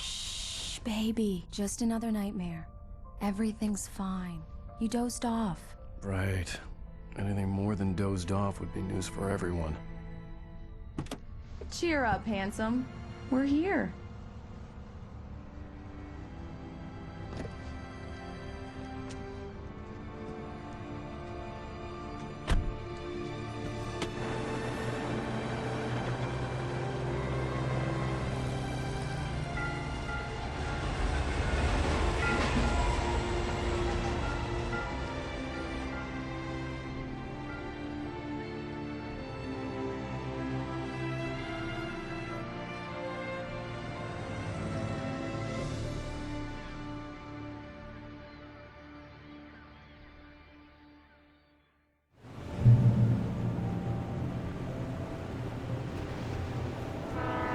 Shh, baby. Just another nightmare. Everything's fine. You dozed off. Right. Anything more than dozed off would be news for everyone. Cheer up, handsome. We're here.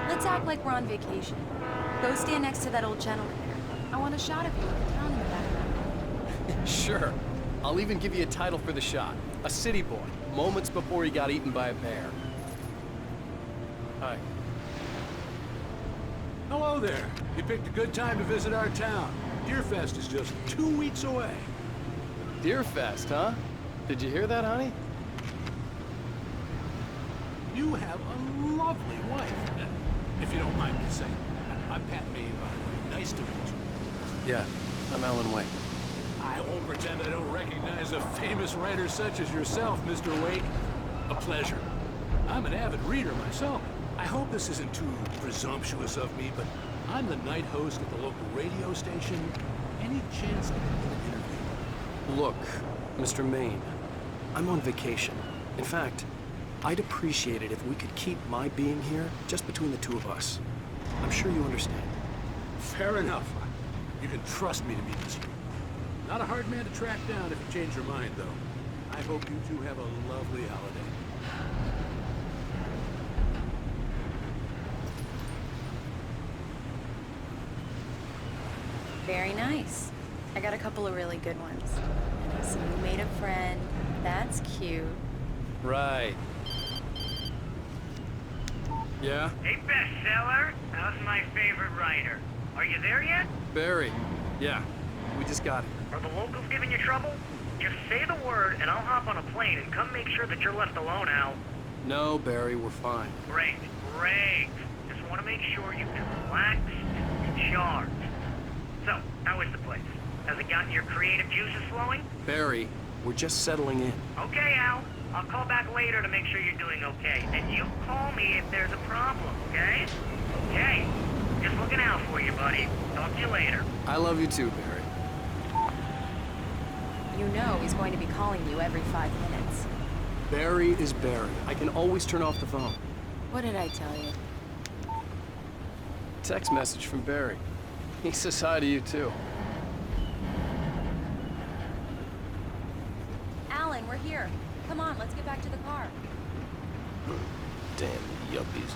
Let's act like we're on vacation. Go stand next to that old gentleman there. I want a shot of you with the town in the background. Sure. I'll even give you a title for the shot. A city boy, moments before he got eaten by a bear. Hi. Hello there. You picked a good time to visit our town. Deerfest is just 2 weeks away. Deerfest, huh? Did you hear that, honey? You have a lovely wife. If you don't mind me saying. I'm Pat May, by the way. Nice to meet you. Yeah, I'm Alan Wake. I won't pretend I don't recognize a famous writer such as yourself, Mr. Wake. A pleasure. I'm an avid reader myself. I hope this isn't too presumptuous of me, but I'm the night host at the local radio station. Any chance I can get an interview? Look, Mr. Maine, I'm on vacation. In fact, I'd appreciate it if we could keep my being here just between the two of us. I'm sure you understand. Fair enough. You can trust me to be discreet. Not a hard man to track down if you change your mind, though. I hope you two have a lovely holiday. Very nice. I got a couple of really good ones. So you made a friend. That's cute. Right. Yeah? Hey, bestseller. How's my favorite writer? Are you there yet? Barry. Yeah. We just got it. Are the locals giving you trouble? Just say the word and I'll hop on a plane and come make sure that you're left alone, Al. No, Barry, we're fine. Great, great. Just want to make sure you can relax and charge. So, how is the place? Has it gotten your creative juices flowing? Barry, we're just settling in. Okay, Al. I'll call back later to make sure you're doing okay. And you call me if there's a problem, okay? Okay. Just looking out for you, buddy. Talk to you later. I love you too, Barry. You know he's going to be calling you every 5 minutes. Barry is Barry. I can always turn off the phone. What did I tell you? Text message from Barry. He says hi to you too. Alan, we're here. Come on, let's get back to the car. Damn yuppies.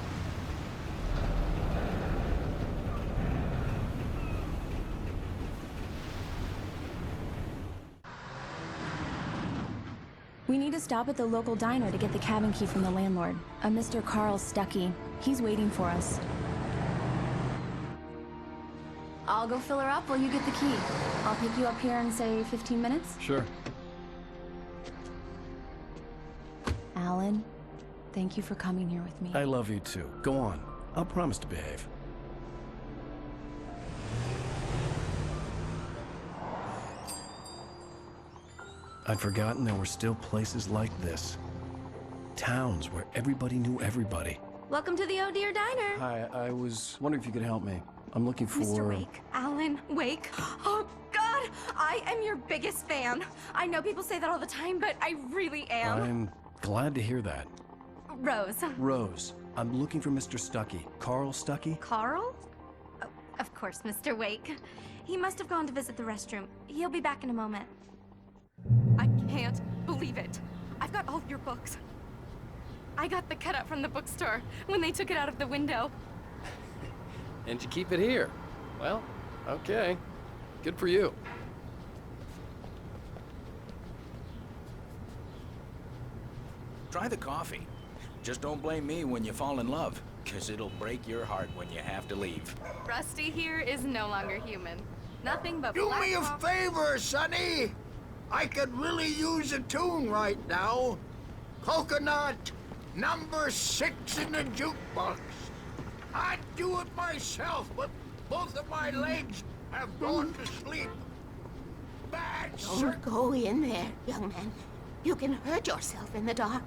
We need to stop at the local diner to get the cabin key from the landlord, a Mr. Carl Stuckey. He's waiting for us. I'll go fill her up while you get the key. I'll pick you up here in, say, 15 minutes? Sure. Alan, thank you for coming here with me. I love you too. Go on. I'll promise to behave. I'd forgotten there were still places like this. Towns where everybody knew everybody. Welcome to the Oh Dear Diner. Hi, I was wondering if you could help me. I'm looking for... Mr. Wake. Alan Wake. Oh, God! I am your biggest fan. I know people say that all the time, but I really am. I'm glad to hear that. Rose. Rose, I'm looking for Mr. Stuckey. Carl Stuckey? Carl? Oh, of course, Mr. Wake. He must have gone to visit the restroom. He'll be back in a moment. I can't believe it. I've got all of your books. I got the cutout from the bookstore when they took it out of the window. And you keep it here. Well, okay. Good for you. Try the coffee. Just don't blame me when you fall in love. 'cause it'll break your heart when you have to leave. Rusty here is no longer human. Nothing but Do black me a coffee. favor, Sonny. I could really use a tune right now. Coconut, number 6 in the jukebox. I'd do it myself, but both of my legs have gone to sleep. Bad Don't go in there, young man. You can hurt yourself in the dark.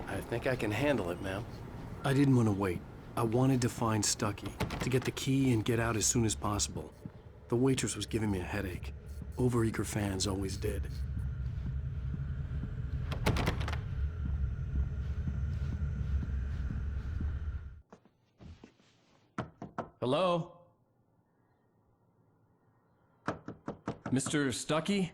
I think I can handle it, ma'am. I didn't want to wait. I wanted to find Stucky, to get the key and get out as soon as possible. The waitress was giving me a headache. Overeager fans always did. Hello? Mr. Stucky?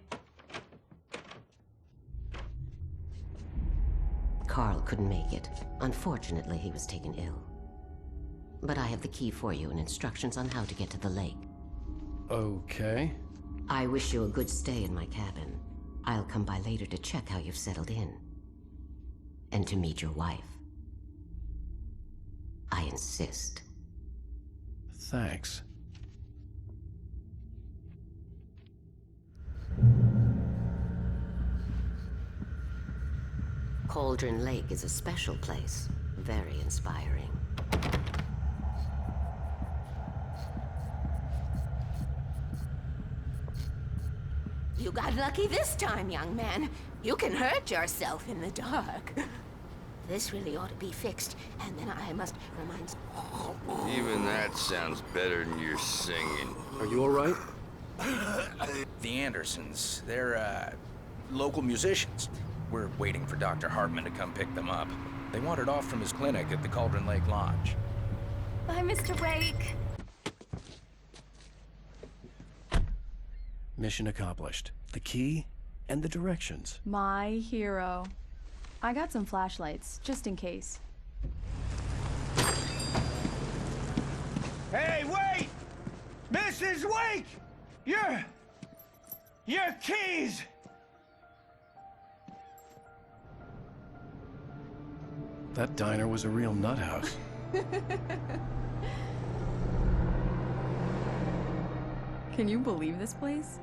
Carl couldn't make it. Unfortunately, he was taken ill. But I have the key for you and instructions on how to get to the lake. Okay. I wish you a good stay in my cabin. I'll come by later to check how you've settled in. And to meet your wife. I insist. Thanks. Cauldron Lake is a special place. Very inspiring. You got lucky this time, young man. You can hurt yourself in the dark. This really ought to be fixed, and then I must remind... Even that sounds better than your singing. Are you all right? The Andersons, they're, local musicians. We're waiting for Dr. Hartman to come pick them up. They wandered off from his clinic at the Cauldron Lake Lodge. Bye, Mr. Wake. Mission accomplished. The key and the directions. My hero. I got some flashlights, just in case. Hey, wait! Mrs. Wake! Your keys! That diner was a real nut house. Can you believe this place?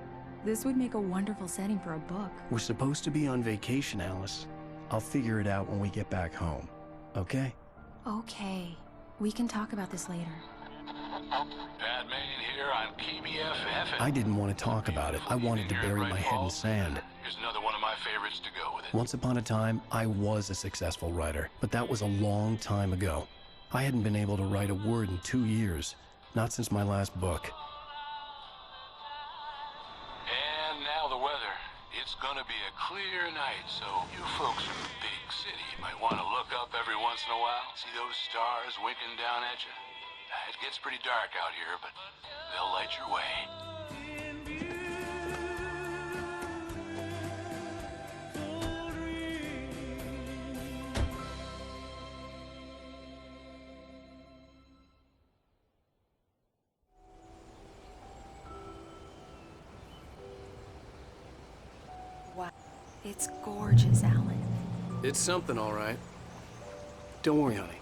This would make a wonderful setting for a book. We're supposed to be on vacation, Alice. I'll figure it out when we get back home. Okay? Okay. We can talk about this later. Pat Main here on KBFF. I didn't want to talk about it. I wanted to bury my head in sand. Here's another one of my favorites to go with it. Once upon a time, I was a successful writer, but that was a long time ago. I hadn't been able to write a word in 2 years, not since my last book. And now the weather. It's gonna be a clear night, so you folks in the big city might want to look up every once in a while. See those stars winking down at you? It gets pretty dark out here, but they'll light your way. Wow. It's gorgeous, Alan. It's something, all right. Don't worry, honey.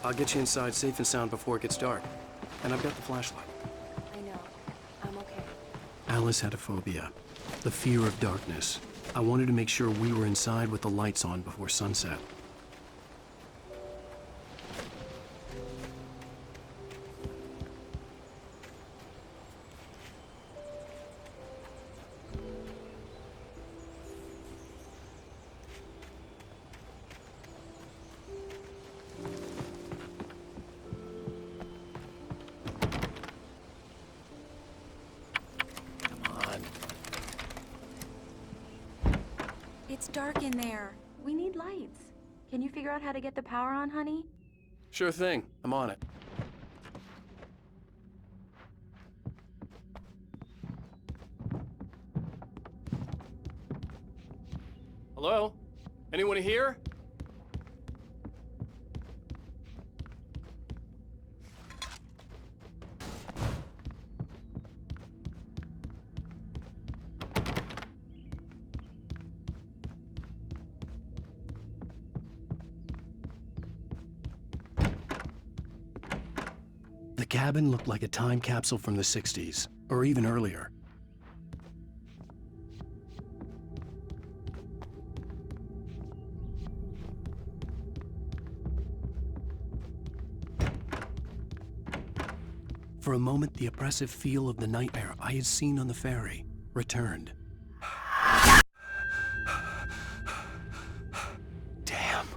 I'll get you inside safe and sound before it gets dark. And I've got the flashlight. I know. I'm okay. Alice had a phobia. The fear of darkness. I wanted to make sure we were inside with the lights on before sunset. It's dark in there. We need lights. Can you figure out how to get the power on, honey? Sure thing. I'm on it. Hello? Anyone here? cabin looked like a time capsule from the 60s, or even earlier. For a moment, the oppressive feel of the nightmare I had seen on the ferry returned. Damn.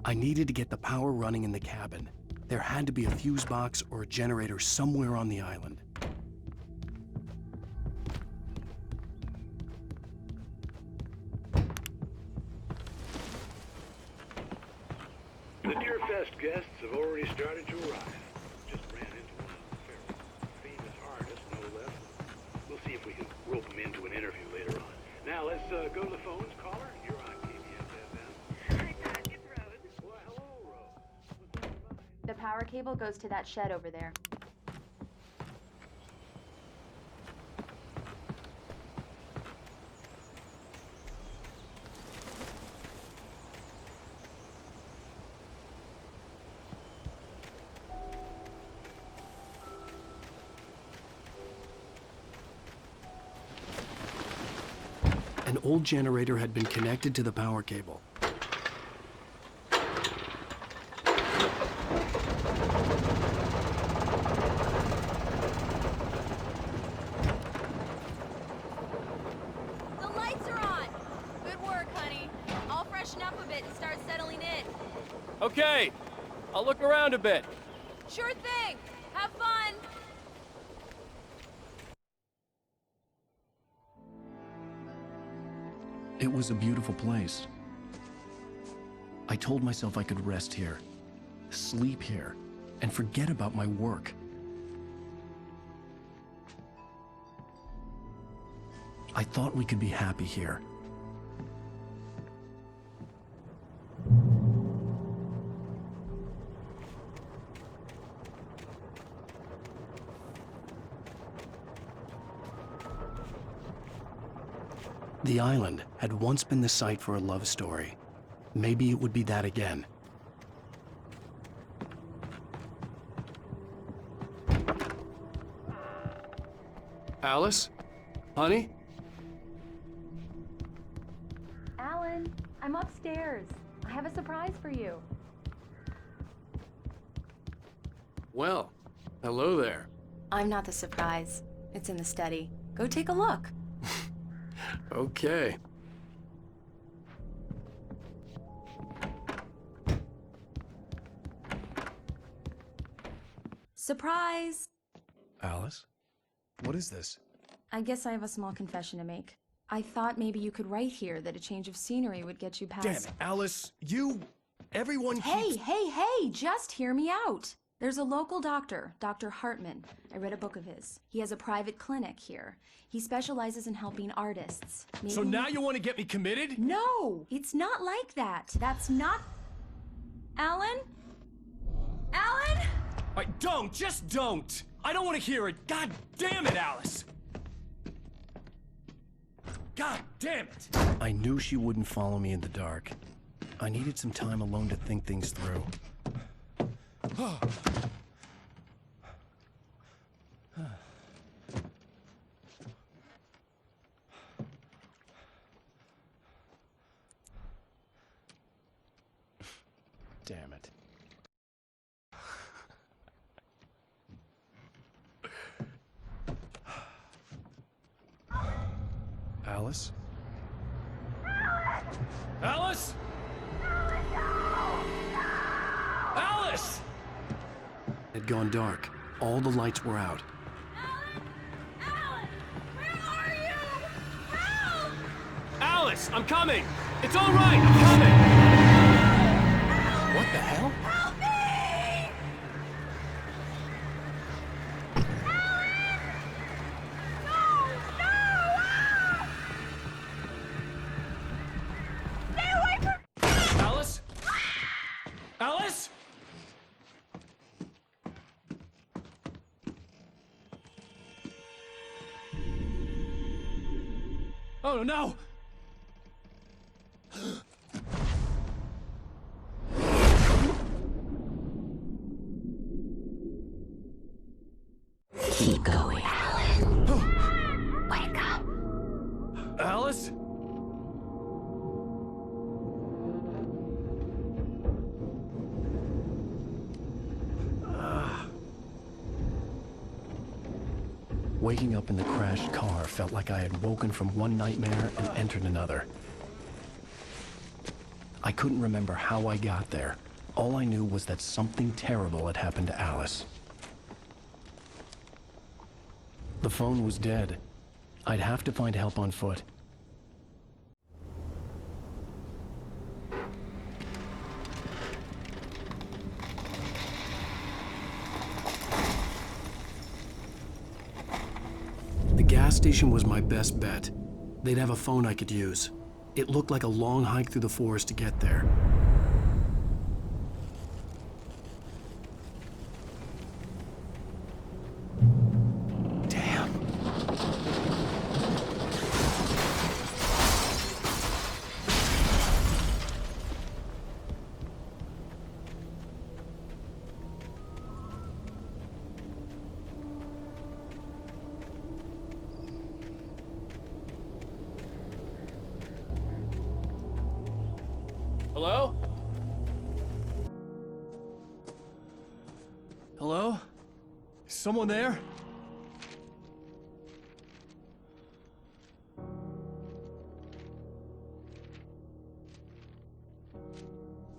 I needed to get the power running in the cabin. There had to be a fuse box or a generator somewhere on the island. The Deerfest guests have already started to arrive. Just ran into one on the ferry. Famous artist, no less. We'll see if we can rope them into an interview later on. Now let's go to the phones. Caller, you're on KBS FM. Hi, Dad. It's Rose. Well, hello, Rose. What's on your mind? The power cable goes to that shed over there. An old generator had been connected to the power cable. The lights are on! Good work, honey. I'll freshen up a bit and start settling in. Okay, I'll look around a bit. Sure thing! Have fun! It was a beautiful place. I told myself I could rest here, sleep here, and forget about my work. I thought we could be happy here. The island had once been the site for a love story. Maybe it would be that again. Alice? Honey? Alan, I'm upstairs. I have a surprise for you. Well, hello there. I'm not the surprise. It's in the study. Go take a look. Okay. Surprise! Alice? What is this? I guess I have a small confession to make. I thought maybe you could write here that a change of scenery would get you past... Damn it, Alice! Everyone keeps... Hey, just hear me out! There's a local doctor, Dr. Hartman. I read a book of his. He has a private clinic here. He specializes in helping artists. So now you want to get me committed? No! It's not like that. That's not... Alan? Alan? Just don't! I don't want to hear it! God damn it, Alice! God damn it! I knew she wouldn't follow me in the dark. I needed some time alone to think things through. Damn it. Alice? Alice? Alice! It had gone dark. All the lights were out. Alan! Where are you? Help! Alice, I'm coming! It's all right, I'm coming! What the hell? Help me! Alan! No! Ah! Stay away from... Alice? Alice? Oh no! Keep going. Wake up. Alice? Waking up in the crashed car felt like I had woken from one nightmare and entered another. I couldn't remember how I got there. All I knew was that something terrible had happened to Alice. The phone was dead. I'd have to find help on foot. The gas station was my best bet. They'd have a phone I could use. It looked like a long hike through the forest to get there. Damn. Hello? Hello? Is someone there?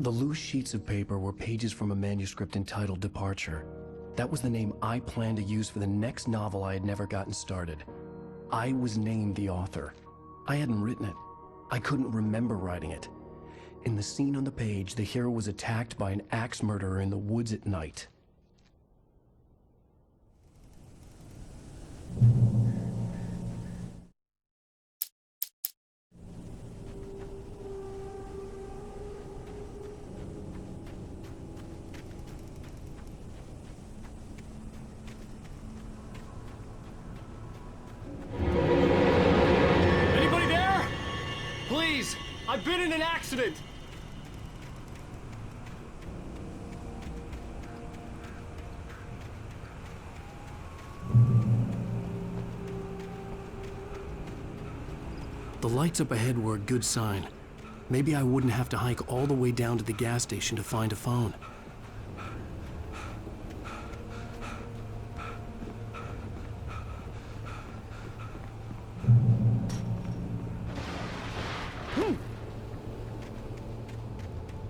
The loose sheets of paper were pages from a manuscript entitled Departure. That was the name I planned to use for the next novel I had never gotten started. I was named the author. I hadn't written it. I couldn't remember writing it. In the scene on the page, the hero was attacked by an axe murderer in the woods at night. Anybody there? Please, I've been in an accident. The lights up ahead were a good sign. Maybe I wouldn't have to hike all the way down to the gas station to find a phone.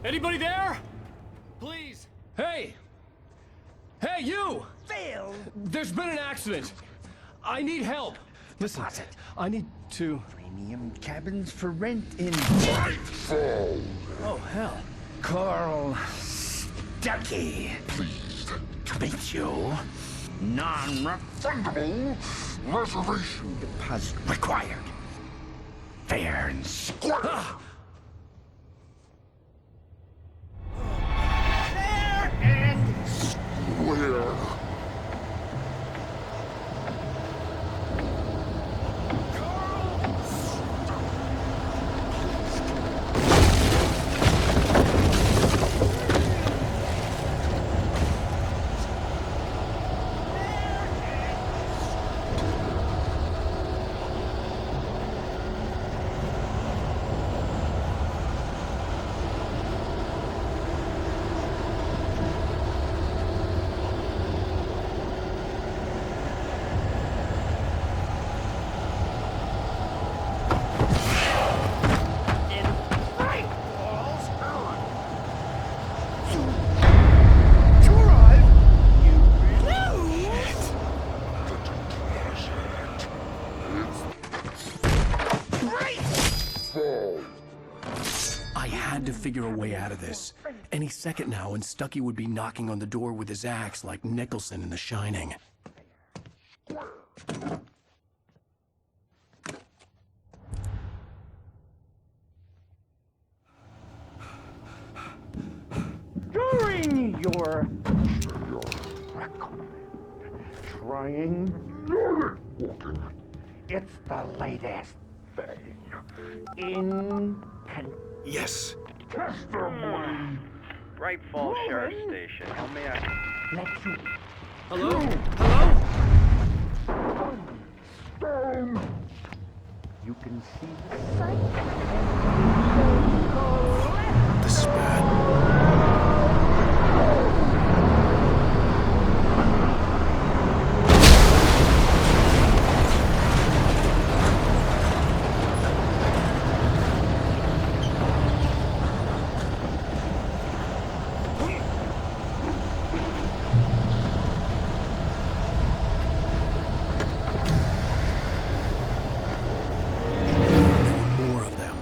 Anybody there? Please. Hey! Hey, you! Phil! There's been an accident. I need help. Listen, I need to... Premium cabins for rent in Nightfall. Oh, hell. Carl Stuckey. Pleased To meet you. Non-refundable reservation. deposit required. Fair and square. Fair and Where? I had to figure a way out of this. Any second now, and Stuckey would be knocking on the door with his axe like Nicholson in The Shining. during your recommend trying it's the latest thing in Yes. testimony. Bright Falls Sheriff Station. How may I... Let you Hello? Hello? stone. You can see the sight. This is bad. More of them.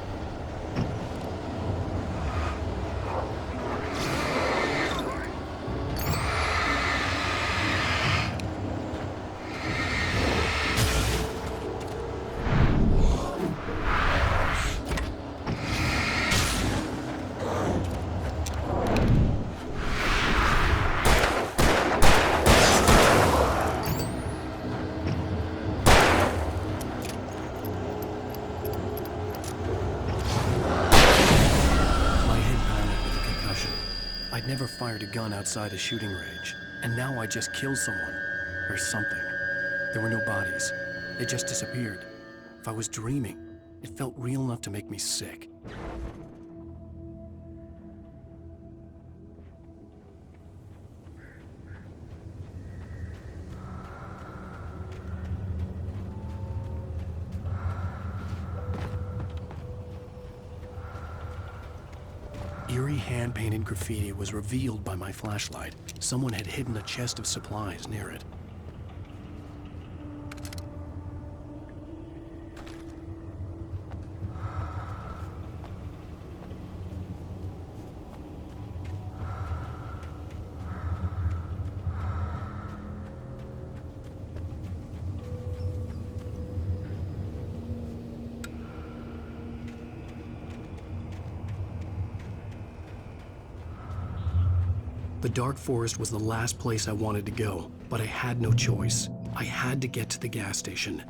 My head pounded with a concussion. I'd never fired a gun outside a shooting range, and now I just killed someone. Or something. There were no bodies. They just disappeared. If I was dreaming, it felt real enough to make me sick. Eerie hand-painted graffiti was revealed by my flashlight. Someone had hidden a chest of supplies near it. The dark forest was the last place I wanted to go, but I had no choice. I had to get to the gas station.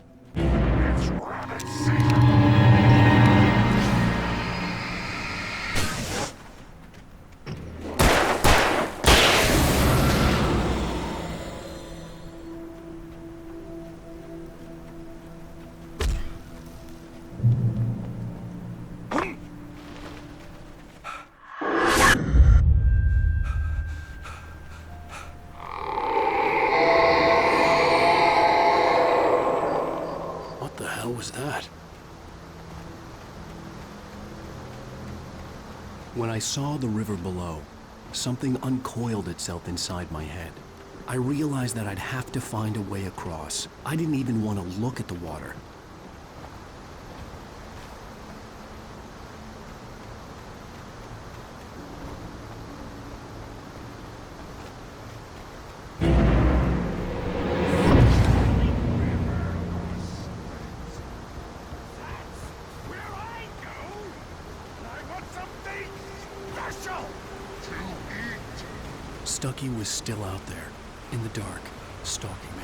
What the hell was that? When I saw the river below, something uncoiled itself inside my head. I realized that I'd have to find a way across. I didn't even want to look at the water. Stucky was still out there, in the dark, stalking me.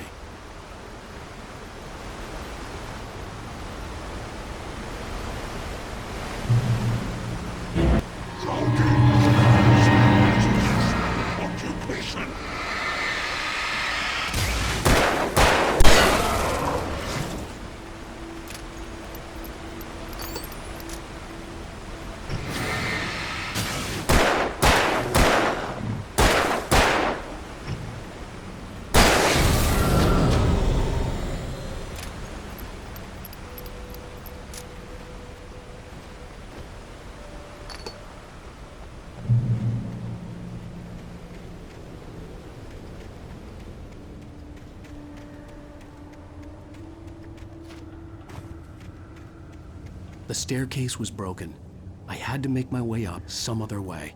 The staircase was broken. I had to make my way up some other way.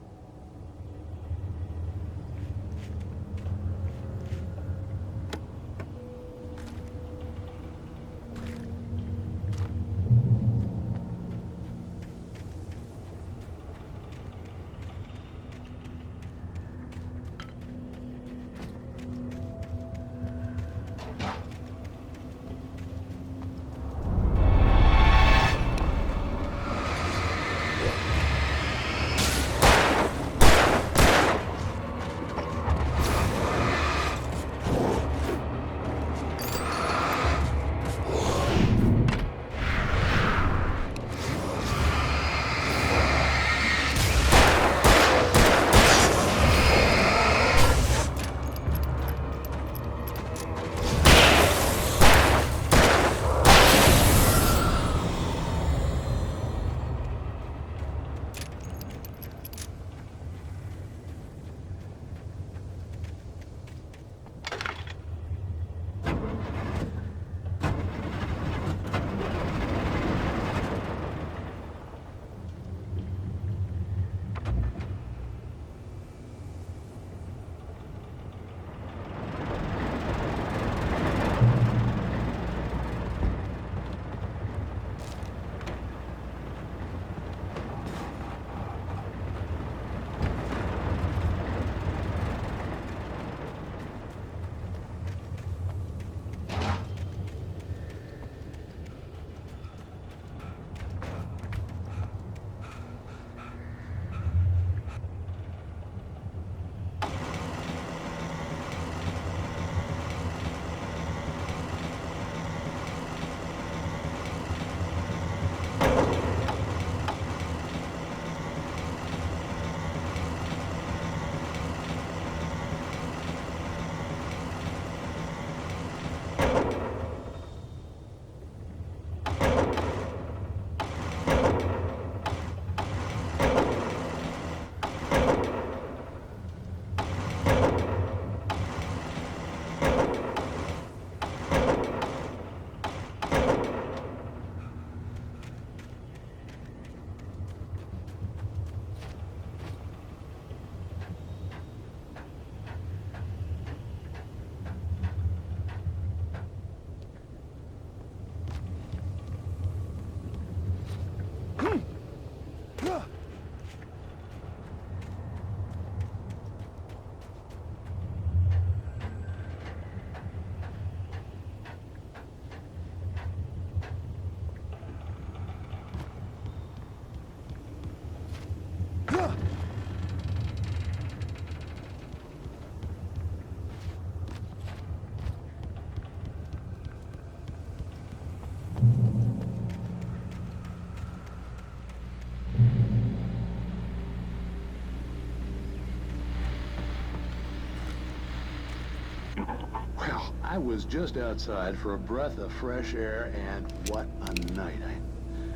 Well, I was just outside for a breath of fresh air, and what a night.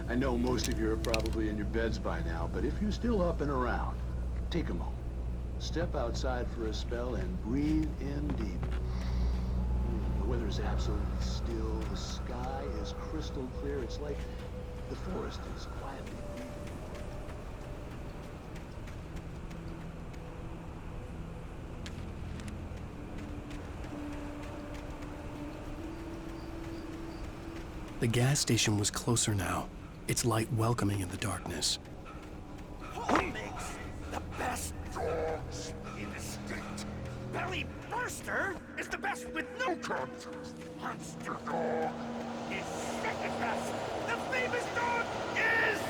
I know most of you are probably in your beds by now, but if you're still up and around, take a moment. Step outside for a spell and breathe in deep. The weather is absolutely still. The sky is crystal clear. It's like the forest is quietly breathing. The gas station was closer now, its light welcoming in the darkness. Who makes the best dogs in the state? Belly Burster is the best with no cubs. Monster Dog is second best. The famous dog is...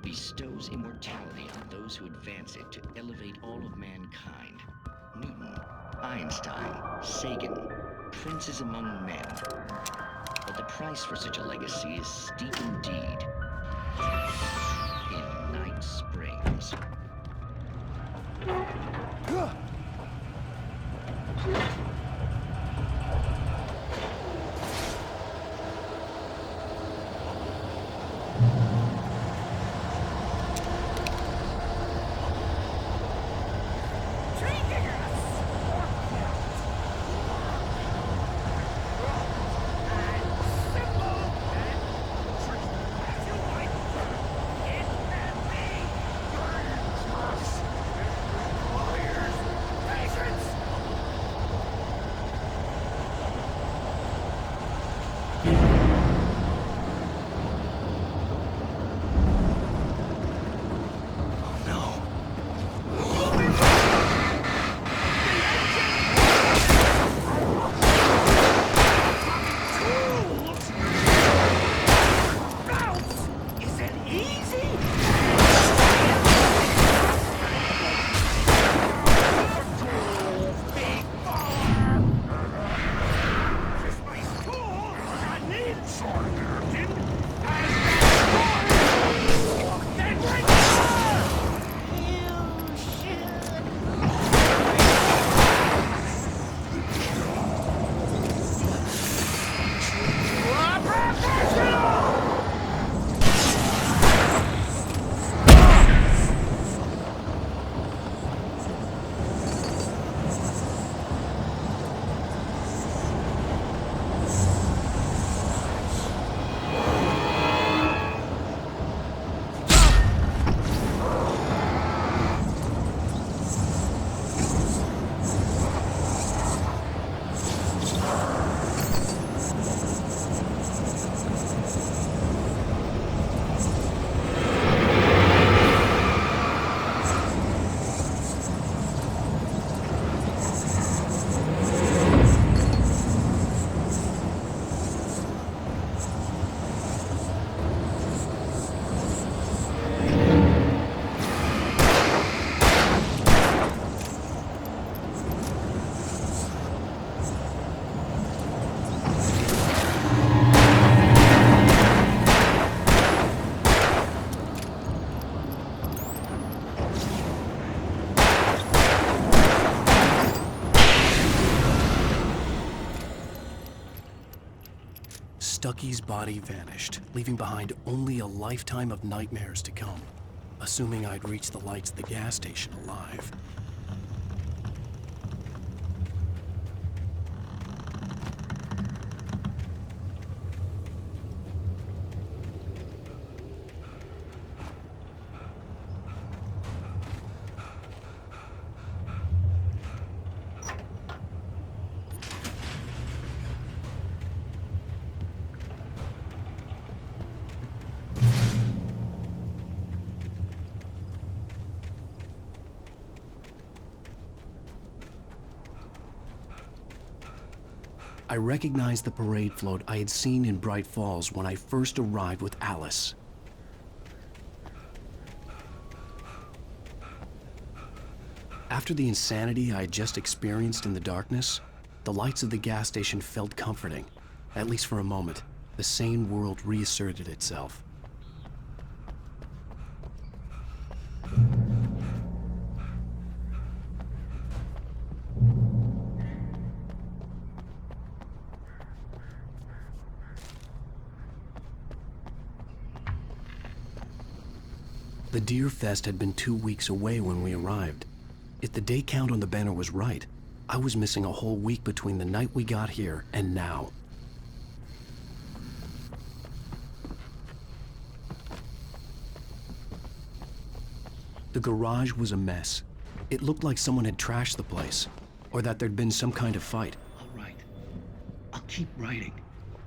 bestows immortality on those who advance it to elevate all of mankind. Newton, Einstein, Sagan, princes among men. But the price for such a legacy is steep indeed. In Night Springs. Stucky's body vanished, leaving behind only a lifetime of nightmares to come, assuming I'd reach the lights of the gas station alive. I recognized the parade float I had seen in Bright Falls when I first arrived with Alice. After the insanity I had just experienced in the darkness, the lights of the gas station felt comforting. At least for a moment, the sane world reasserted itself. The Deer Fest had been 2 weeks away when we arrived. If the day count on the banner was right, I was missing a whole week between the night we got here and now. The garage was a mess. It looked like someone had trashed the place, or that there'd been some kind of fight. All right. I'll keep writing.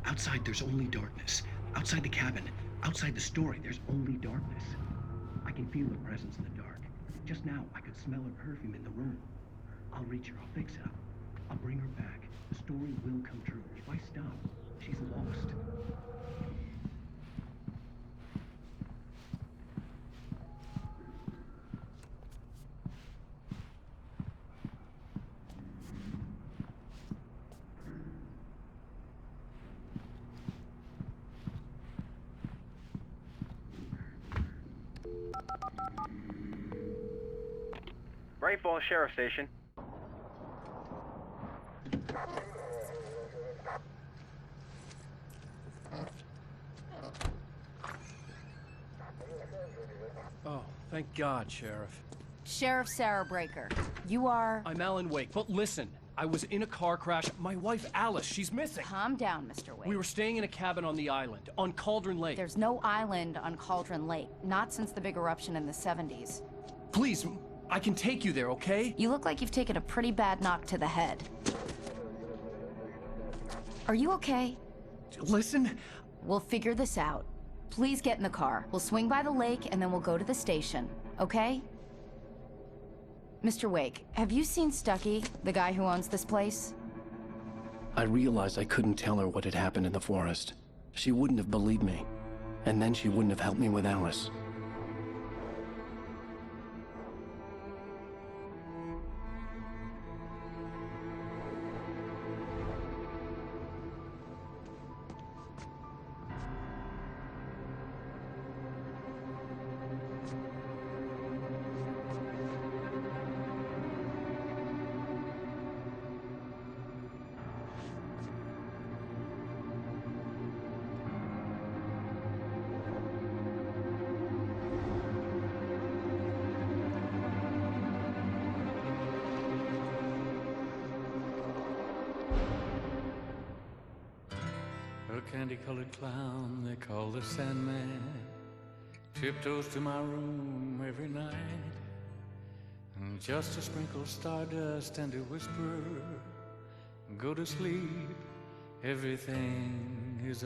Outside, there's only darkness. Outside the cabin, outside the story, there's only darkness. I can feel her presence in the dark. Just now, I could smell her perfume in the room. I'll reach her. I'll fix it up. I'll bring her back. The story will come true. If I stop, she's lost. Bright Falls Sheriff Station. Oh, thank God, Sheriff. Sheriff Sarah Breaker, you are... I'm Alan Wake, but listen, I was in a car crash. My wife, Alice, she's missing. Calm down, Mr. Wake. We were staying in a cabin on the island, on Cauldron Lake. There's no island on Cauldron Lake, not since the big eruption in the 70s. Please, I can take you there, okay? You look like you've taken a pretty bad knock to the head. Are you okay? Listen. We'll figure this out. Please get in the car. We'll swing by the lake and then we'll go to the station, okay? Mr. Wake, have you seen Stucky, the guy who owns this place? I realized I couldn't tell her what had happened in the forest. She wouldn't have believed me. And then she wouldn't have helped me with Alice. A candy-colored clown they call the Sandman tiptoes to my room every night, and just to sprinkle stardust and to whisper, go to sleep, everything is